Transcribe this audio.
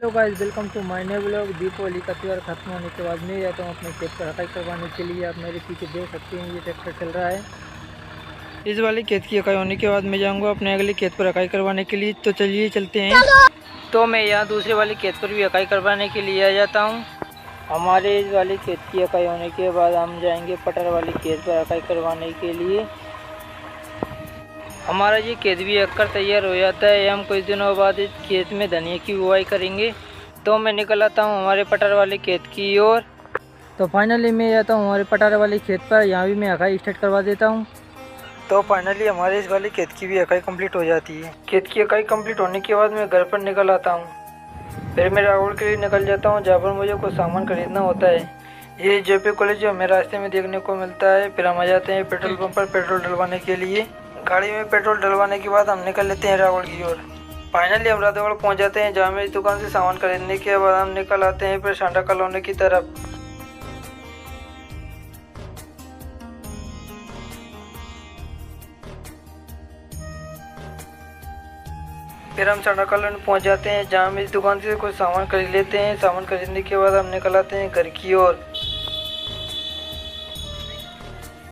Hello guys, welcome to my new blog. Deepavali का त्यौहार खत्म होने के बाद मैं जाता हूँ अपने खेत पर हटाई करवाने के लिए। आप मेरे पीछे देख सकते हैं, ये ट्रैक्टर चल रहा है। इस वाले खेत की हटाई होने के बाद मैं जाऊँगा अपने अगले खेत पर हटाई करवाने के लिए। तो चलिए चलते हैं। तो मैं यहाँ दूसरे वाले खेत पर भी हटाई करवाने के लिए आ जाता हूँ। हमारे इस वाले खेत की हटाई होने के बाद हम जाएंगे पटर वाले खेत पर हटाई करवाने के लिए। हमारा ये खेत भी अक्कर तैयार हो जाता है। हम कुछ दिनों बाद इस खेत में धनिया की बुआई करेंगे। तो मैं निकल आता हूँ हमारे पटार वाले खेत की ओर। तो फाइनली मैं जाता हूँ हमारे पटार वाले खेत पर। यहाँ भी मैं हकाई स्टार्ट करवा देता हूँ। तो फाइनली हमारे इस वाले खेत की भी हकाई कंप्लीट हो जाती है। खेत की हकाई कंप्लीट होने के बाद मैं घर पर निकल आता हूँ। फिर मैं राहुल के लिए निकल जाता हूँ, जहाँ पर मुझे कुछ सामान खरीदना होता है। ये जेपी कॉलेज हमें रास्ते में देखने को मिलता है। फिर हम आ जाते हैं पेट्रोल पंप पर पेट्रोल डलवाने के लिए। गाड़ी में पेट्रोल डलवाने के बाद हम निकल लेते हैं रावल की ओर। फाइनली हम राधागढ़ पहुंच जाते हैं, जहाँ मेरी दुकान से सामान खरीदने के बाद हम निकल आते हैं फिर सांडा कॉलोनी की तरफ। फिर हम सांडा कॉलोनी पहुंच जाते हैं, जहाँ मेरी दुकान से कुछ सामान खरीद लेते हैं। सामान खरीदने के बाद हम निकल आते हैं घर की ओर।